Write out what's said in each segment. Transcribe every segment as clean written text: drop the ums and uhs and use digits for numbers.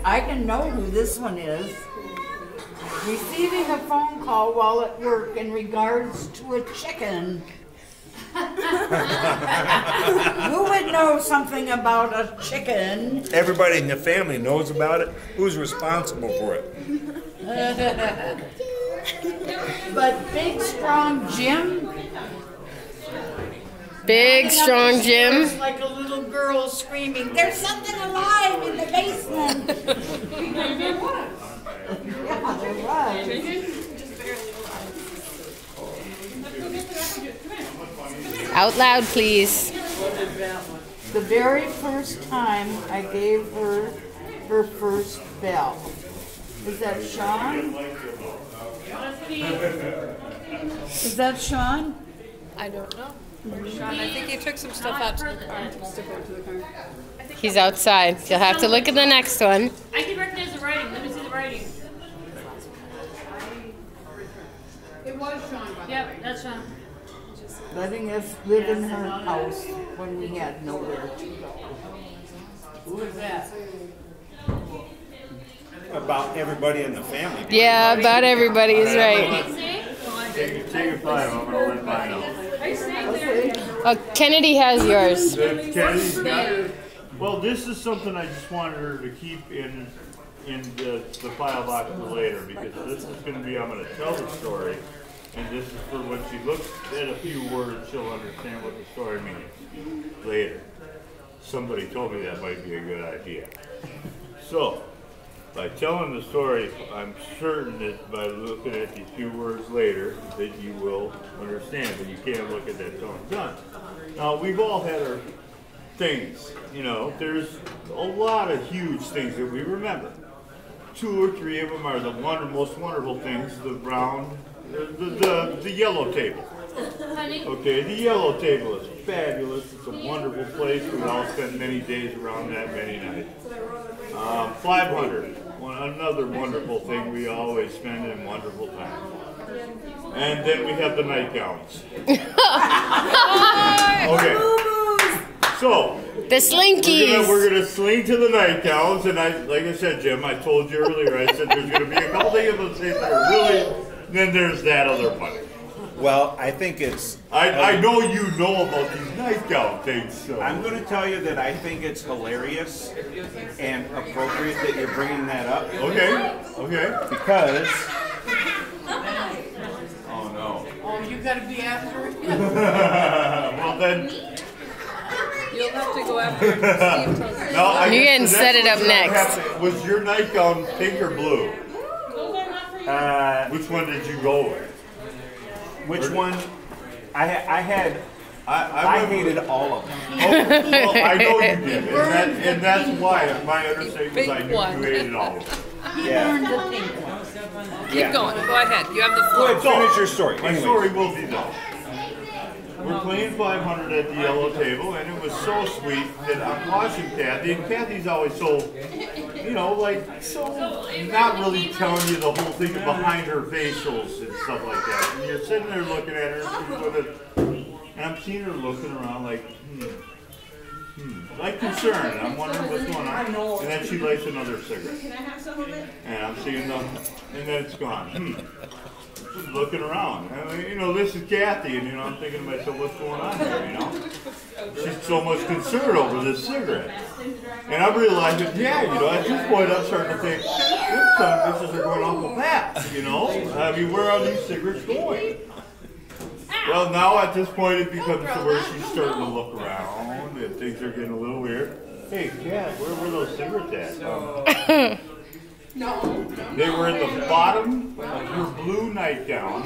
I can know who this one is. Receiving a phone call while at work in regards to a chicken. Who would know something about a chicken? Everybody in the family knows about it. Who's responsible for it? But Big Strong Jim. Big Strong Jim. Like a little girl screaming, "There's something alive in the basement!" Yeah, there was. Out loud, please. The very first time I gave her her first bell. Is that Sean? Is that Sean? I don't know. Sean, I think he took some stuff out to the car. He's outside. You'll have to look at the next one. I can recognize the writing. Let me see the writing. It was Sean. Yep, that's Sean. Letting us live in her house when we had nowhere to go. Who is that? About everybody in the family. Yeah, about everybody is right. Take your time. I'm gonna let mine out. Kennedy has yours. Kennedy's got it. Well, this is something I just wanted her to keep in the file box for later, because this is going to be, I'm going to tell the story, and this is for when she looks at a few words, she'll understand what the story means later. Somebody told me that might be a good idea. So, by telling the story, I'm certain that by looking at these few words later, that you will understand, but you can't look at that till I'm done. Now, we've all had our things, you know, there's a lot of huge things that we remember. 2 or 3 of them are the most wonderful things, the brown, the yellow table. Okay, the yellow table is fabulous. It's a wonderful place. We all spend many days around that, many nights. 500, another wonderful thing we always spend in wonderful time. And then we have the nightgowns. Okay, so The Slinkies. we're gonna sling to the nightgowns, and like I said, Jim, I told you earlier, I said there's gonna be a couple things that are really. Then there's that other one. Well, I think it's... I know you know about these nightgown things, so... I'm going to tell you that I think it's hilarious and appropriate that you're bringing that up. Okay, okay. Because... Oh, no. Oh, you gotta be after it? Well, then... You'll have to go after Steve tells you. No, You can set it up next. Was your nightgown pink or blue? Which one did you go with? Which one? I hated all of them. Oh, well, I know you did, and that's why my understanding was I knew you hated all of them. Yeah. Keep going. Go ahead. You have the Go floor. ahead, finish your story. My Anyways. story will be this. We're playing 500 at the yellow table, and it was so sweet that I'm watching Kathy, and Kathy's always so, you know, like, so not really telling you the whole thing behind her facials and stuff like that. And you're sitting there looking at her, and she's with it, and I'm seeing her looking around like, like concerned. I'm wondering what's going on. And then she lights another cigarette. Can I have some of it? And I'm seeing them, and then it's gone. Just looking around. I mean, you know, this is Kathy, and, you know, I'm thinking to myself, what's going on here, you know? She's so much concerned over this cigarette. And I'm realizing, yeah, you know, at this point I'm starting to think, oops, some bitches are going awful fast, you know? I mean, where are these cigarettes going? Well, now at this point it becomes to where she's starting to look around, and things are getting a little weird. Hey, Kat, where were those cigarettes at? They were in the bottom of your blue nightgown,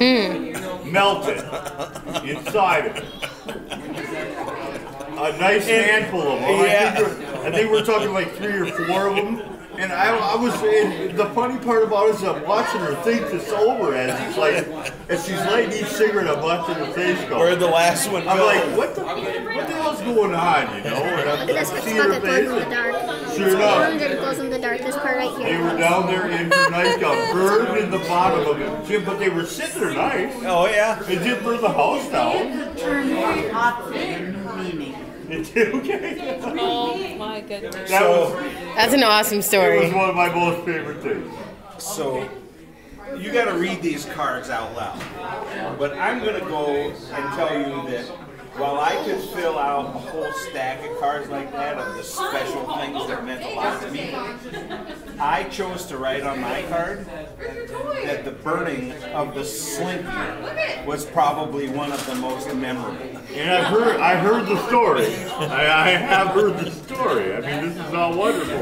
melted inside of it. A nice handful of them. I think we're talking like 3 or 4 of them. And I was, and the funny part about it is I'm watching her think this over as she's lighting each cigarette, I'm watching her face go. Where'd the last one go? I'm like, what the hell's going on, you know? And I'm seeing her face. Sure enough, It goes in the dark, this part right they here. were down there in her nightgown, burned in the bottom of it. Jim, but they were sitting there nice. Oh, yeah? They didn't burn the house down. The term hot meaning. Okay. Oh my goodness. That was, That's an awesome it story. was one of my most favorite things. So you got to read these cards out loud. But I'm going to go and tell you that while I could fill out a whole stack of cards like that of the special things that meant a lot to me, I chose to write on my card that the burning of the Slinky was probably one of the most memorable. And I heard the story. I have heard the story. I mean, this is all wonderful.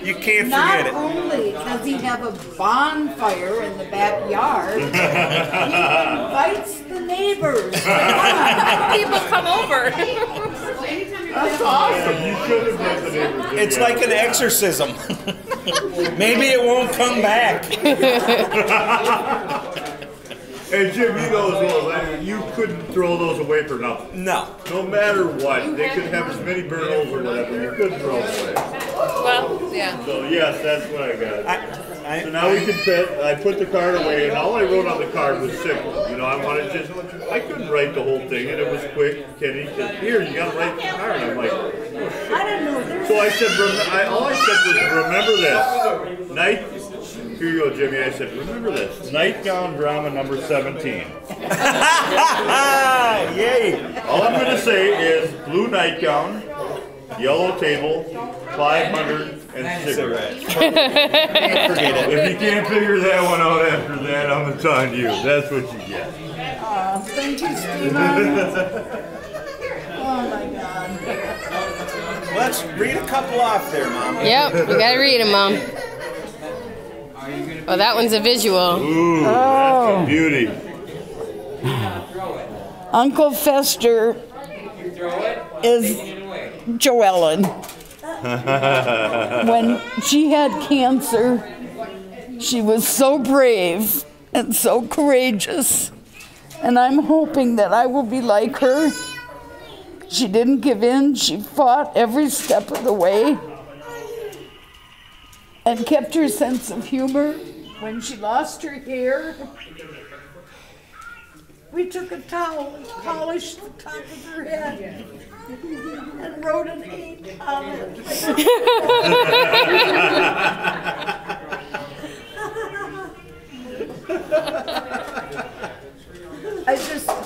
You can't Not forget it. only does he have a bonfire in the backyard, he invites the neighbors. People come over. That's awesome. You should have met the neighbors. It's like an exorcism. Maybe it won't come back. And Jim, you know as well as I do, you couldn't throw those away for nothing. No. No matter what, they could have as many burn holes or whatever, you couldn't throw them away. Well, yeah. So yes, that's what I got. So now we can fit, I put the card away, and all I wrote on the card was simple. You know, I wanted just, I couldn't write the whole thing, and it was quick. Kenny said, here, you gotta write the card. I'm like, oh, shit. I don't know. There's So I said, all I said was, remember this. Night, here you go, Jimmy. I said, remember this. Nightgown drama number 17. Yay! All I'm going to say is blue nightgown, yellow table, 500, and cigarettes. Forget it. If you can't figure that one out after that, I'm on you. That's what you get. thank you, Stephen. Oh my God. Let's read a couple off there, Mom. Yep, you gotta read them, Mom. Oh, that one's a visual. Ooh, that's a beauty. Uncle Fester is Joellen. When she had cancer, she was so brave and so courageous. And I'm hoping that I will be like her. She didn't give in. She fought every step of the way and kept her sense of humor. When she lost her hair, we took a towel and polished the top of her head and wrote an 8 on it.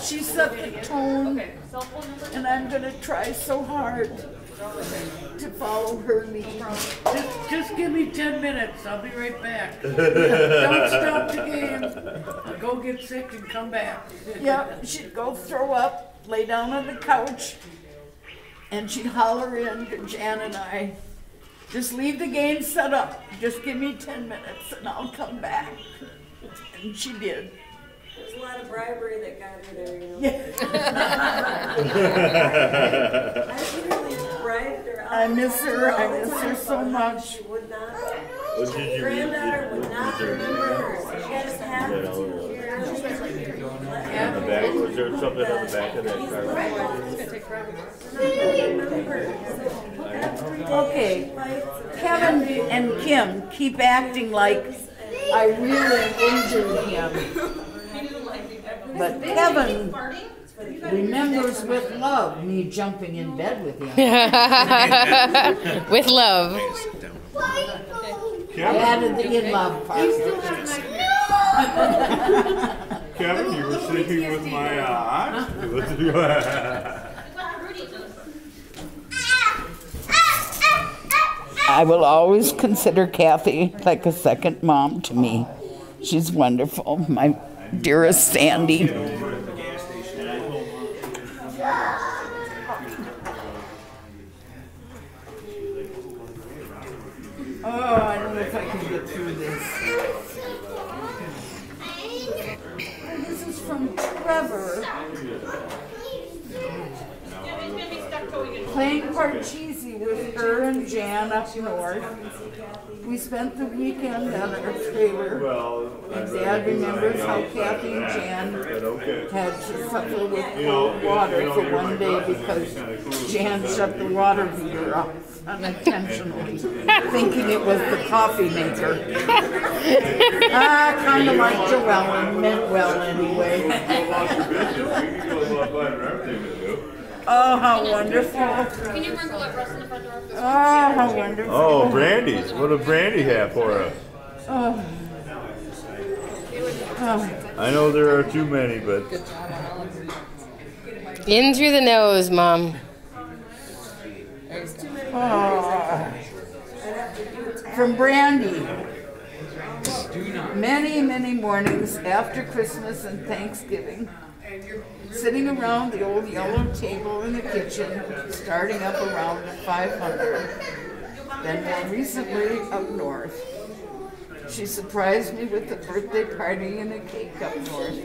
She set the tone, and I'm going to try so hard to follow her lead. Just give me 10 minutes. I'll be right back. Don't stop the game. I'll go get sick and come back. Yep, she'd go throw up, lay down on the couch, and she'd holler in to Jan and I, just leave the game set up. Just give me 10 minutes and I'll come back. And she did. There's a lot of bribery that got her there, you know. I literally bribed her out. I miss her so much. She would not. What did you read? Granddaughter would not remember her. So she just had to On the back, was there something on the back of that card? Okay, Kevin and Kim keep acting like I really injured him. But Kevin remembers with love me jumping in bed with him. With love. I added the in love part. Kevin, you were sleeping with my aunt? I will always consider Kathy like a second mom to me. She's wonderful, my dearest Sandy. Oh, I don't know if I can get through this. This is from Trevor. Playing Parcheesi with her and Jan up north. We spent the weekend on our trailer. And Dad remembers how Kathy and Jan had to suffer with cold water for one day because Jan shut the water heater off unintentionally, thinking it was the coffee maker. Kind of like Joellen, meant well anyway. Oh, how wonderful. Can you wrinkle up rest in the front door? Oh, how wonderful. Oh, Brandy's. What does Brandy have for us? Oh. Oh. I know there are too many, but In through the nose, Mom. Oh. From Brandy. Many, many mornings after Christmas and Thanksgiving, sitting around the old yellow table in the kitchen, starting up around 500. Then more recently, up north. She surprised me with a birthday party and a cake up north,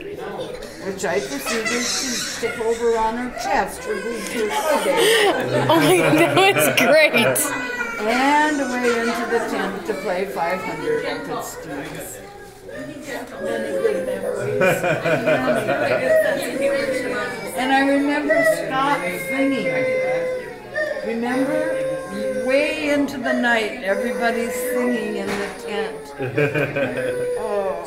which I proceeded to stick over on her chest for good birthday. Oh my God, that was great. And away into the tent to play 500 up at Steve's. Many good memories. And I remember Scott singing. Remember? Way into the night, everybody's singing in the tent. Oh.